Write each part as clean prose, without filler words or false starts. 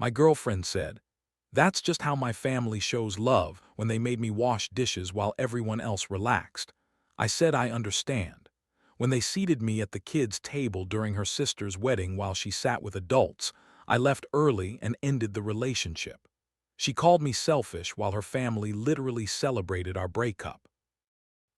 My girlfriend said, "That's just how my family shows love when they made me wash dishes while everyone else relaxed." I said I understand. When they seated me at the kids' table during her sister's wedding while she sat with adults, I left early and ended the relationship. She called me selfish while her family literally celebrated our breakup.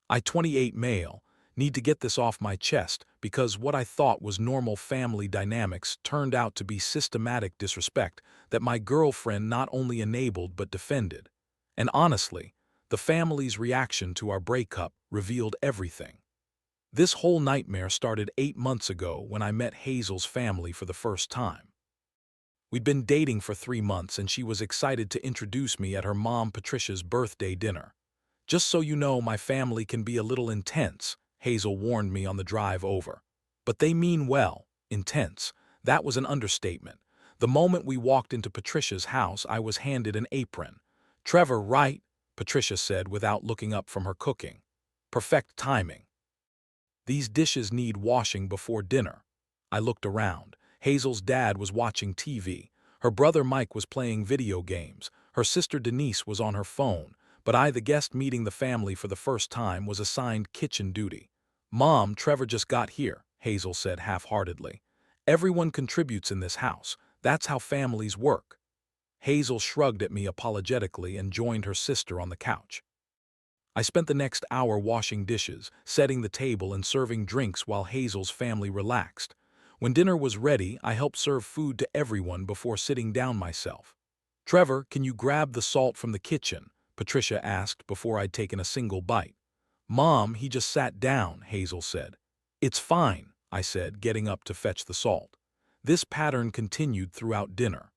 I, 28 male, need to get this off my chest because what I thought was normal family dynamics turned out to be systematic disrespect that my girlfriend not only enabled but defended. And honestly, the family's reaction to our breakup revealed everything. This whole nightmare started 8 months ago when I met Hazel's family for the first time. We'd been dating for 3 months and she was excited to introduce me at her mom Patricia's birthday dinner. "Just so you know, my family can be a little intense," Hazel warned me on the drive over. "But they mean well. Intense. That was an understatement. The moment we walked into Patricia's house, I was handed an apron. "Trevor, right?" Patricia said without looking up from her cooking. "Perfect timing. These dishes need washing before dinner." I looked around. Hazel's dad was watching TV. Her brother Mike was playing video games. Her sister Denise was on her phone. But I, the guest meeting the family for the first time, was assigned kitchen duty. "Mom, Trevor just got here," Hazel said half-heartedly. "Everyone contributes in this house. That's how families work." Hazel shrugged at me apologetically and joined her sister on the couch. I spent the next hour washing dishes, setting the table and serving drinks while Hazel's family relaxed. When dinner was ready, I helped serve food to everyone before sitting down myself. "Trevor, can you grab the salt from the kitchen?" Patricia asked before I'd taken a single bite. "Mom, he just sat down," Hazel said. "It's fine," I said, getting up to fetch the salt. This pattern continued throughout dinner.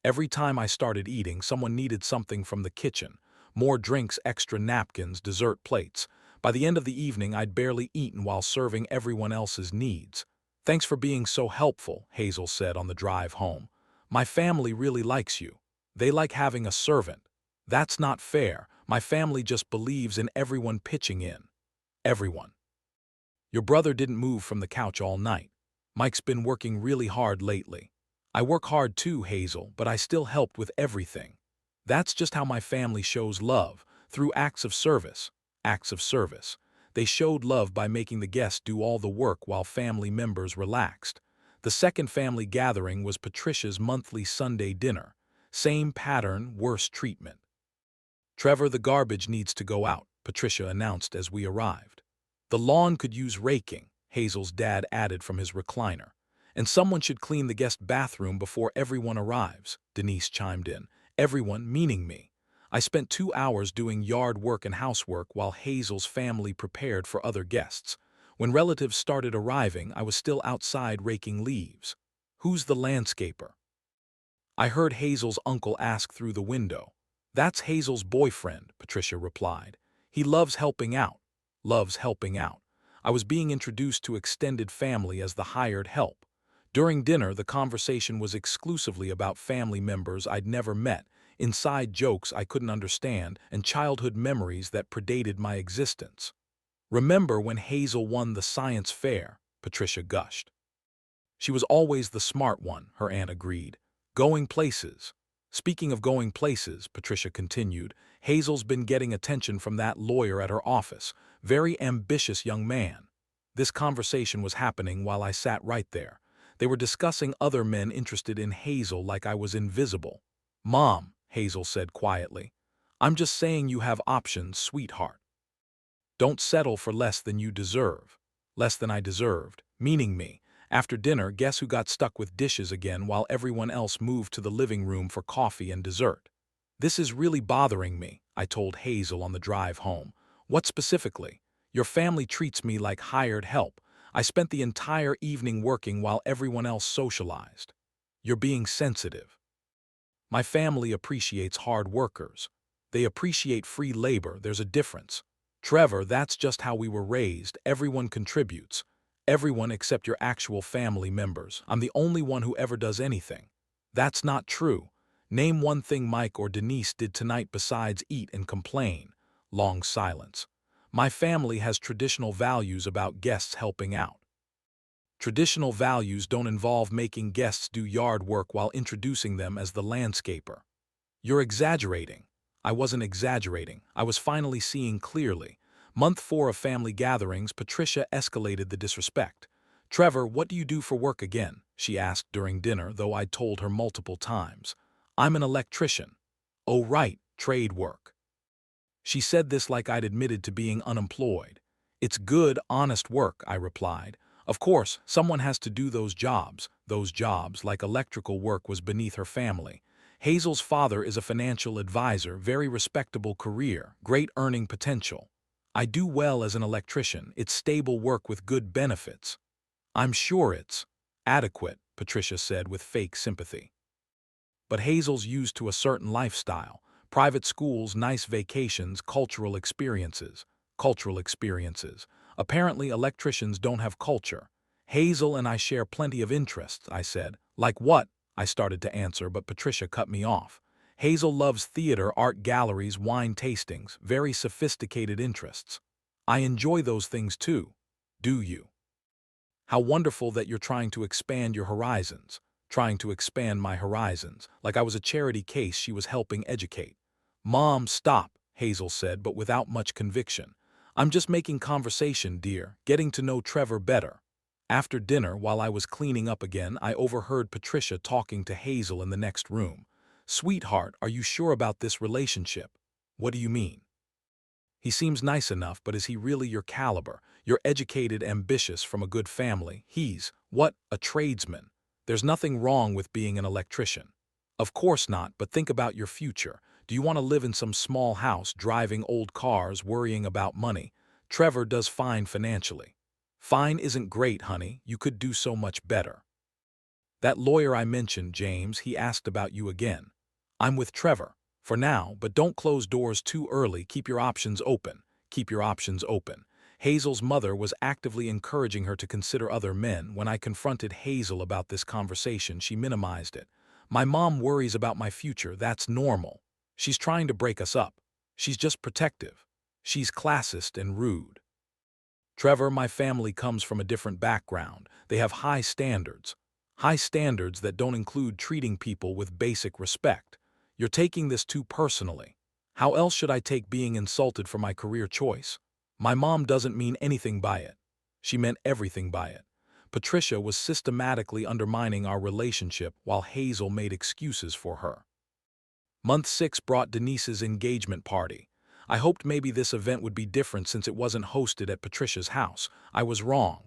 Every time I started eating, someone needed something from the kitchen. More drinks, extra napkins, dessert plates. By the end of the evening, I'd barely eaten while serving everyone else's needs. "Thanks for being so helpful," Hazel said on the drive home. "My family really likes you. They like having a servant." "That's not fair. My family just believes in everyone pitching in." "Everyone. Your brother didn't move from the couch all night. Mike's been working really hard lately." "I work hard too, Hazel, but I still helped with everything." "That's just how my family shows love, through acts of service." Acts of service. They showed love by making the guests do all the work while family members relaxed. The second family gathering was Patricia's monthly Sunday dinner. Same pattern, worse treatment. "Trevor, the garbage needs to go out," Patricia announced as we arrived. "The lawn could use raking," Hazel's dad added from his recliner. "And someone should clean the guest bathroom before everyone arrives," Denise chimed in. Everyone meaning me. I spent 2 hours doing yard work and housework while Hazel's family prepared for other guests. When relatives started arriving, I was still outside raking leaves. "Who's the landscaper?" I heard Hazel's uncle ask through the window. "That's Hazel's boyfriend," Patricia replied. "He loves helping out." Loves helping out. I was being introduced to extended family as the hired help. During dinner, the conversation was exclusively about family members I'd never met, inside jokes I couldn't understand, and childhood memories that predated my existence. "Remember when Hazel won the science fair?" Patricia gushed. "She was always the smart one," her aunt agreed. "Going places." "Speaking of going places," Patricia continued, "Hazel's been getting attention from that lawyer at her office. Very ambitious young man." This conversation was happening while I sat right there. They were discussing other men interested in Hazel like I was invisible. "Mom," Hazel said quietly, "I'm just saying you have options, sweetheart. Don't settle for less than you deserve." Less than I deserved, meaning me. After dinner, guess who got stuck with dishes again while everyone else moved to the living room for coffee and dessert? "This is really bothering me," I told Hazel on the drive home. "What specifically?" "Your family treats me like hired help. I spent the entire evening working while everyone else socialized." "You're being sensitive." "My family appreciates hard workers. They appreciate free labor. There's a difference." "Trevor, that's just how we were raised. Everyone contributes." "Everyone except your actual family members. I'm the only one who ever does anything." "That's not true. Name one thing Mike or Denise did tonight besides eat and complain." Long silence. "My family has traditional values about guests helping out." Traditional values don't involve making guests do yard work while introducing them as the landscaper. You're exaggerating. I wasn't exaggerating. I was finally seeing clearly. Month 4 of family gatherings, Patricia escalated the disrespect. Trevor, what do you do for work again? She asked during dinner, though I'd told her multiple times. I'm an electrician. Oh right, trade work. She said this like I'd admitted to being unemployed. It's good, honest work, I replied. Of course, someone has to do those jobs. Those jobs, like electrical work, was beneath her family. Hazel's father is a financial advisor, very respectable career, great earning potential. I do well as an electrician. It's stable work with good benefits. I'm sure it's adequate, Patricia said with fake sympathy. But Hazel's used to a certain lifestyle. Private schools, nice vacations, cultural experiences. Cultural experiences. Apparently electricians don't have culture. Hazel and I share plenty of interests, I said. Like what? I started to answer, but Patricia cut me off. Hazel loves theater, art galleries, wine tastings, very sophisticated interests. I enjoy those things too. Do you? How wonderful that you're trying to expand your horizons. Trying to expand my horizons, like I was a charity case she was helping educate. Mom, stop, Hazel said, but without much conviction. I'm just making conversation, dear, getting to know Trevor better. After dinner, while I was cleaning up again, I overheard Patricia talking to Hazel in the next room. Sweetheart, are you sure about this relationship? What do you mean? He seems nice enough, but is he really your caliber? You're educated, ambitious, from a good family. He's, what, a tradesman. There's nothing wrong with being an electrician. Of course not, but think about your future. Do you want to live in some small house, driving old cars, worrying about money? Trevor does fine financially. Fine isn't great, honey. You could do so much better. That lawyer I mentioned, James, he asked about you again. I'm with Trevor. For now, but don't close doors too early. Keep your options open. Keep your options open. Hazel's mother was actively encouraging her to consider other men. When I confronted Hazel about this conversation, she minimized it. My mom worries about my future. That's normal. She's trying to break us up. She's just protective. She's classist and rude. Trevor, my family comes from a different background. They have high standards. High standards that don't include treating people with basic respect. You're taking this too personally. How else should I take being insulted for my career choice? My mom doesn't mean anything by it. She meant everything by it. Patricia was systematically undermining our relationship while Hazel made excuses for her. Month 6 brought Denise's engagement party. I hoped maybe this event would be different since it wasn't hosted at Patricia's house. I was wrong.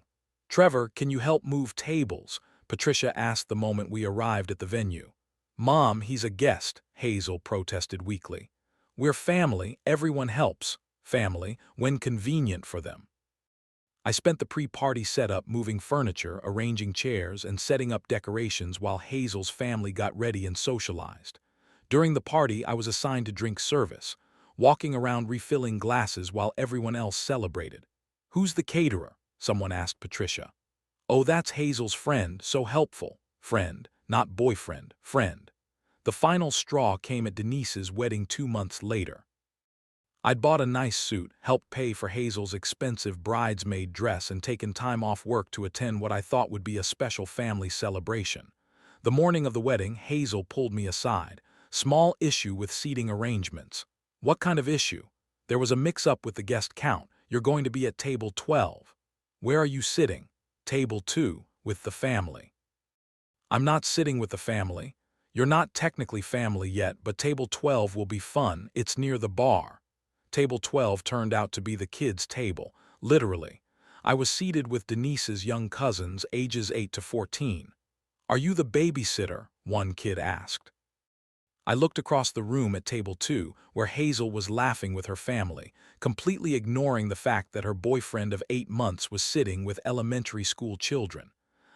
Trevor, can you help move tables? Patricia asked the moment we arrived at the venue. Mom, he's a guest, Hazel protested weakly. We're family, everyone helps. Family, when convenient for them. I spent the pre-party setup moving furniture, arranging chairs, and setting up decorations while Hazel's family got ready and socialized. During the party, I was assigned to drink service, walking around refilling glasses while everyone else celebrated. Who's the caterer? Someone asked Patricia. Oh, that's Hazel's friend, so helpful. Friend, not boyfriend, friend. The final straw came at Denise's wedding 2 months later. I'd bought a nice suit, helped pay for Hazel's expensive bridesmaid dress, and taken time off work to attend what I thought would be a special family celebration. The morning of the wedding, Hazel pulled me aside. Small issue with seating arrangements. What kind of issue? There was a mix-up with the guest count. You're going to be at table 12. Where are you sitting? Table 2, with the family. I'm not sitting with the family. You're not technically family yet, but table 12 will be fun. It's near the bar. Table 12 turned out to be the kids' table, literally. I was seated with Denise's young cousins, ages 8 to 14. Are you the babysitter? One kid asked. I looked across the room at table 2, where Hazel was laughing with her family, completely ignoring the fact that her boyfriend of 8 months was sitting with elementary school children.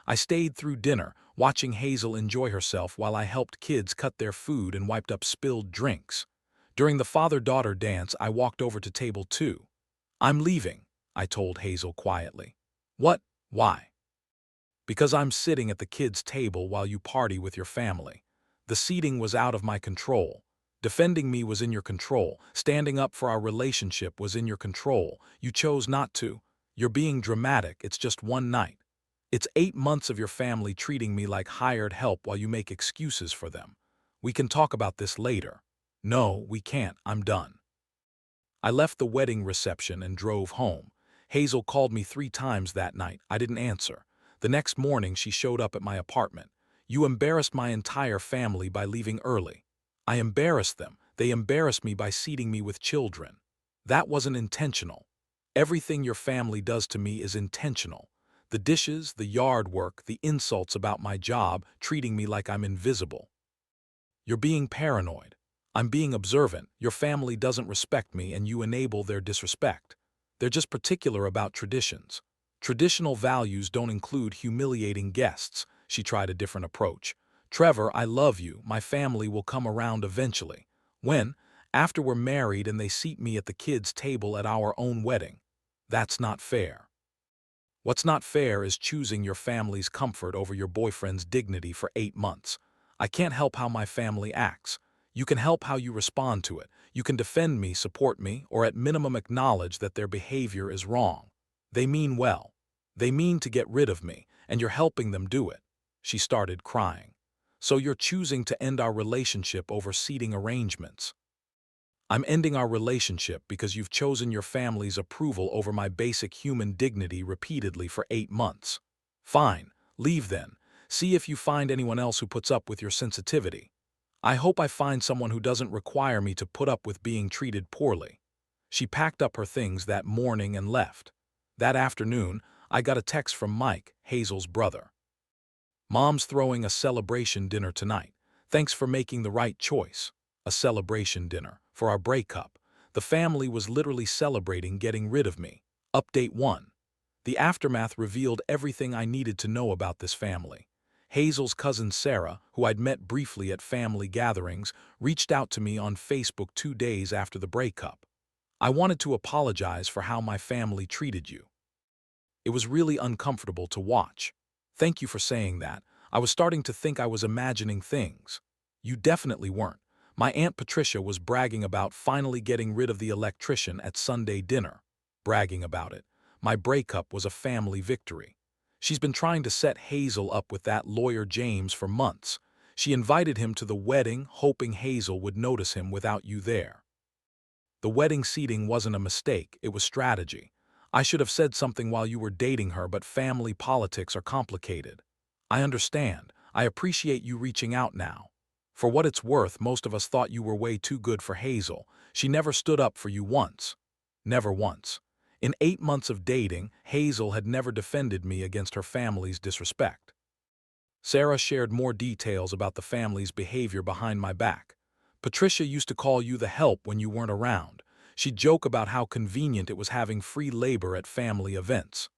I stayed through dinner, watching Hazel enjoy herself while I helped kids cut their food and wiped up spilled drinks. During the father-daughter dance, I walked over to table 2. I'm leaving, I told Hazel quietly. What? Why? Because I'm sitting at the kids' table while you party with your family. The seating was out of my control. Defending me was in your control. Standing up for our relationship was in your control. You chose not to. You're being dramatic. It's just one night. It's 8 months of your family treating me like hired help while you make excuses for them. We can talk about this later. No, we can't. I'm done. I left the wedding reception and drove home. Hazel called me 3 times that night. I didn't answer. The next morning, she showed up at my apartment. You embarrassed my entire family by leaving early. I embarrassed them. They embarrassed me by seating me with children. That wasn't intentional. Everything your family does to me is intentional. The dishes, the yard work, the insults about my job, treating me like I'm invisible. You're being paranoid. I'm being observant. Your family doesn't respect me and you enable their disrespect. They're just particular about traditions. Traditional values don't include humiliating guests. She tried a different approach. Trevor, I love you. My family will come around eventually. When? After we're married and they seat me at the kids' table at our own wedding. That's not fair. What's not fair is choosing your family's comfort over your boyfriend's dignity for 8 months. I can't help how my family acts. You can help how you respond to it. You can defend me, support me, or at minimum acknowledge that their behavior is wrong. They mean well. They mean to get rid of me, and you're helping them do it. She started crying. So you're choosing to end our relationship over seating arrangements. I'm ending our relationship because you've chosen your family's approval over my basic human dignity repeatedly for 8 months. Fine, leave then. See if you find anyone else who puts up with your sensitivity. I hope I find someone who doesn't require me to put up with being treated poorly. She packed up her things that morning and left. That afternoon, I got a text from Mike, Hazel's brother. Mom's throwing a celebration dinner tonight. Thanks for making the right choice. A celebration dinner. For our breakup. The family was literally celebrating getting rid of me. Update 1. The aftermath revealed everything I needed to know about this family. Hazel's cousin Sarah, who I'd met briefly at family gatherings, reached out to me on Facebook 2 days after the breakup. I wanted to apologize for how my family treated you. It was really uncomfortable to watch. Thank you for saying that. I was starting to think I was imagining things. You definitely weren't. My Aunt Patricia was bragging about finally getting rid of the electrician at Sunday dinner. Bragging about it. My breakup was a family victory. She's been trying to set Hazel up with that lawyer James for months. She invited him to the wedding, hoping Hazel would notice him without you there. The wedding seating wasn't a mistake, it was strategy. I should have said something while you were dating her, but family politics are complicated. I understand. I appreciate you reaching out now. For what it's worth, most of us thought you were way too good for Hazel. She never stood up for you once. Never once. In 8 months of dating, Hazel had never defended me against her family's disrespect. Sarah shared more details about the family's behavior behind my back. Patricia used to call you the help when you weren't around. She'd joke about how convenient it was having free labor at family events.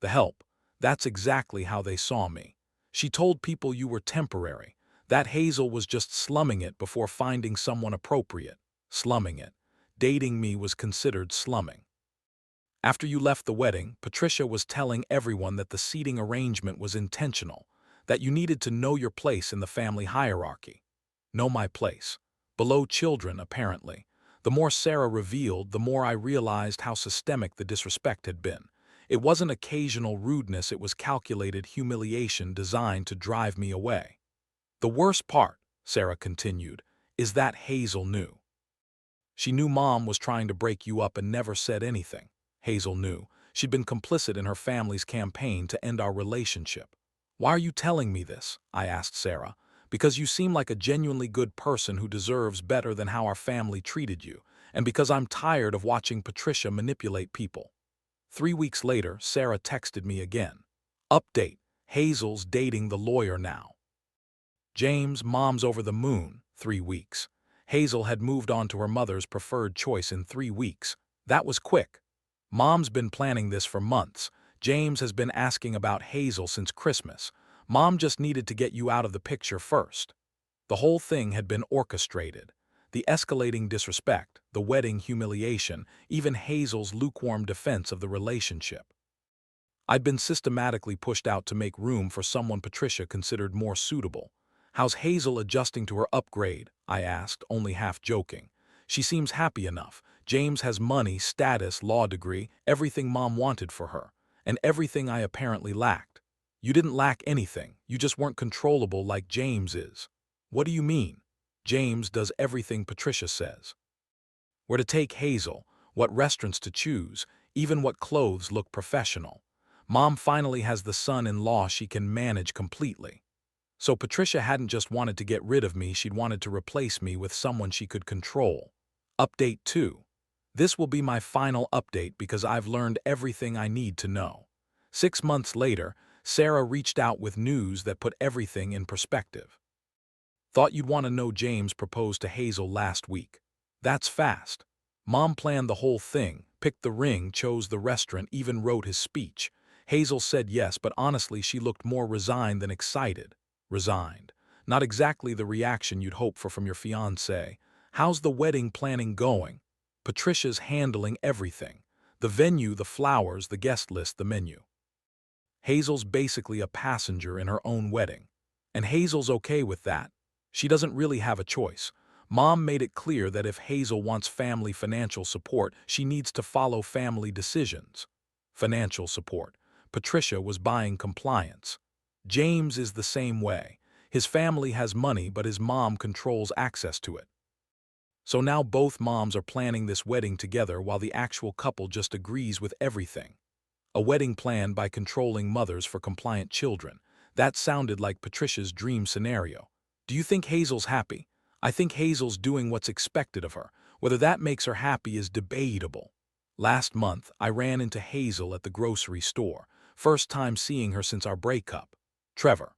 The help. That's exactly how they saw me. She told people you were temporary. That Hazel was just slumming it before finding someone appropriate. Slumming it. Dating me was considered slumming. After you left the wedding, Patricia was telling everyone that the seating arrangement was intentional, that you needed to know your place in the family hierarchy. Know my place. Below children, apparently. The more Sarah revealed, the more I realized how systemic the disrespect had been. It wasn't occasional rudeness, it was calculated humiliation designed to drive me away. The worst part, Sarah continued, is that Hazel knew. She knew Mom was trying to break you up and never said anything. Hazel knew. She'd been complicit in her family's campaign to end our relationship. Why are you telling me this? I asked Sarah. Because you seem like a genuinely good person who deserves better than how our family treated you, and because I'm tired of watching Patricia manipulate people. 3 weeks later, Sarah texted me again. Update. Hazel's dating the lawyer now. James, Mom's over the moon. 3 weeks. Hazel had moved on to her mother's preferred choice in 3 weeks. That was quick. Mom's been planning this for months. James has been asking about Hazel since Christmas. Mom just needed to get you out of the picture first. The whole thing had been orchestrated. The escalating disrespect, the wedding humiliation, even Hazel's lukewarm defense of the relationship. I'd been systematically pushed out to make room for someone Patricia considered more suitable. How's Hazel adjusting to her upgrade? I asked, only half joking. She seems happy enough. James has money, status, law degree, everything Mom wanted for her, and everything I apparently lacked. You didn't lack anything, you just weren't controllable like James is. What do you mean? James does everything Patricia says. Where to take Hazel, what restaurants to choose, even what clothes look professional. Mom finally has the son-in-law she can manage completely. So Patricia hadn't just wanted to get rid of me, she'd wanted to replace me with someone she could control. Update 2. This will be my final update because I've learned everything I need to know. 6 months later, Sarah reached out with news that put everything in perspective. Thought you'd want to know James proposed to Hazel last week. That's fast. Mom planned the whole thing, picked the ring, chose the restaurant, even wrote his speech. Hazel said yes, but honestly she looked more resigned than excited. Resigned. Not exactly the reaction you'd hope for from your fiancé. How's the wedding planning going? Patricia's handling everything. The venue, the flowers, the guest list, the menu. Hazel's basically a passenger in her own wedding. And Hazel's okay with that. She doesn't really have a choice. Mom made it clear that if Hazel wants family financial support, she needs to follow family decisions. Financial support. Patricia was buying compliance. James is the same way. His family has money, but his mom controls access to it. So now both moms are planning this wedding together while the actual couple just agrees with everything. A wedding planned by controlling mothers for compliant children. That sounded like Patricia's dream scenario. Do you think Hazel's happy? I think Hazel's doing what's expected of her. Whether that makes her happy is debatable. Last month, I ran into Hazel at the grocery store. First time seeing her since our breakup. Trevor.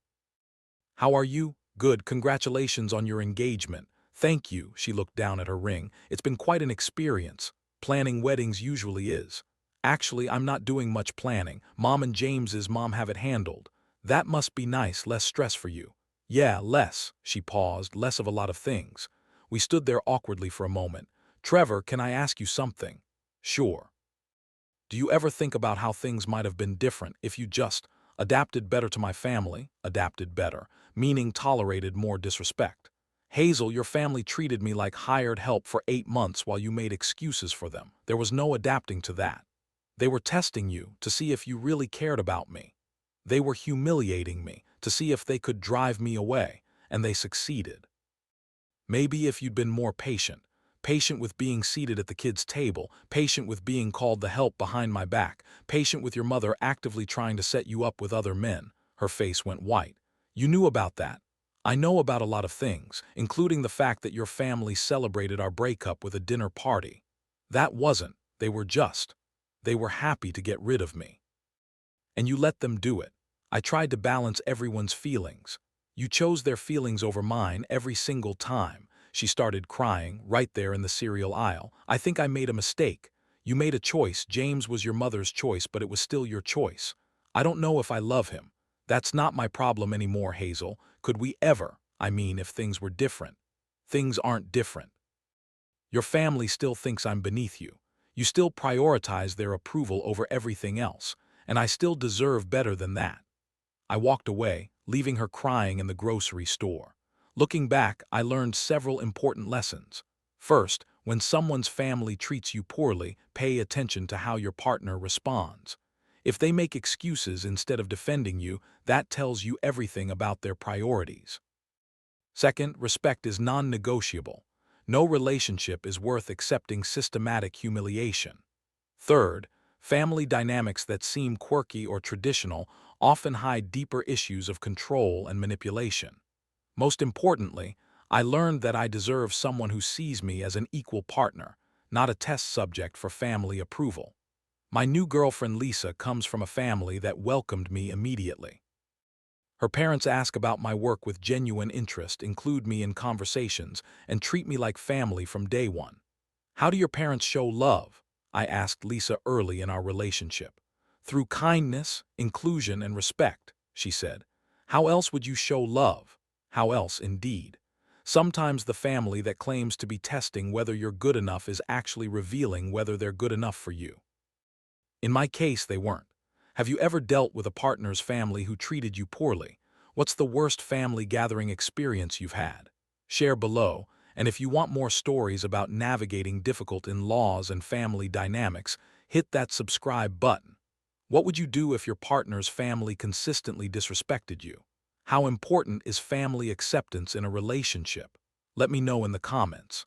How are you? Good, congratulations on your engagement. Thank you, she looked down at her ring. It's been quite an experience. Planning weddings usually is. Actually, I'm not doing much planning. Mom and James's mom have it handled. That must be nice, less stress for you. Yeah, less. She paused, less of a lot of things. We stood there awkwardly for a moment. Trevor, can I ask you something? Sure. Do you ever think about how things might have been different if you just adapted better to my family, adapted better, meaning tolerated more disrespect? Hazel, your family treated me like hired help for 8 months while you made excuses for them. There was no adapting to that. They were testing you to see if you really cared about me. They were humiliating me to see if they could drive me away, and they succeeded. Maybe if you'd been more patient, patient with being seated at the kids' table, patient with being called the help behind my back, patient with your mother actively trying to set you up with other men. Her face went white. You knew about that. I know about a lot of things, including the fact that your family celebrated our breakup with a dinner party. That wasn't, they were just. They were happy to get rid of me. And you let them do it. I tried to balance everyone's feelings. You chose their feelings over mine every single time. She started crying, right there in the cereal aisle. I think I made a mistake. You made a choice. James was your mother's choice, but it was still your choice. I don't know if I love him. That's not my problem anymore, Hazel. Could we ever? I mean, if things were different. Things aren't different. Your family still thinks I'm beneath you. You still prioritize their approval over everything else, and I still deserve better than that. I walked away, leaving her crying in the grocery store. Looking back, I learned several important lessons. First, when someone's family treats you poorly, pay attention to how your partner responds. If they make excuses instead of defending you, that tells you everything about their priorities. Second, respect is non-negotiable. No relationship is worth accepting systematic humiliation. Third, family dynamics that seem quirky or traditional often hide deeper issues of control and manipulation. Most importantly, I learned that I deserve someone who sees me as an equal partner, not a test subject for family approval. My new girlfriend Lisa comes from a family that welcomed me immediately. Her parents ask about my work with genuine interest, include me in conversations, and treat me like family from day one. How do your parents show love? I asked Lisa early in our relationship. Through kindness, inclusion, and respect, she said. How else would you show love? How else, indeed? Sometimes the family that claims to be testing whether you're good enough is actually revealing whether they're good enough for you. In my case, they weren't. Have you ever dealt with a partner's family who treated you poorly? What's the worst family gathering experience you've had? Share below, and if you want more stories about navigating difficult in-laws and family dynamics, hit that subscribe button. What would you do if your partner's family consistently disrespected you? How important is family acceptance in a relationship? Let me know in the comments.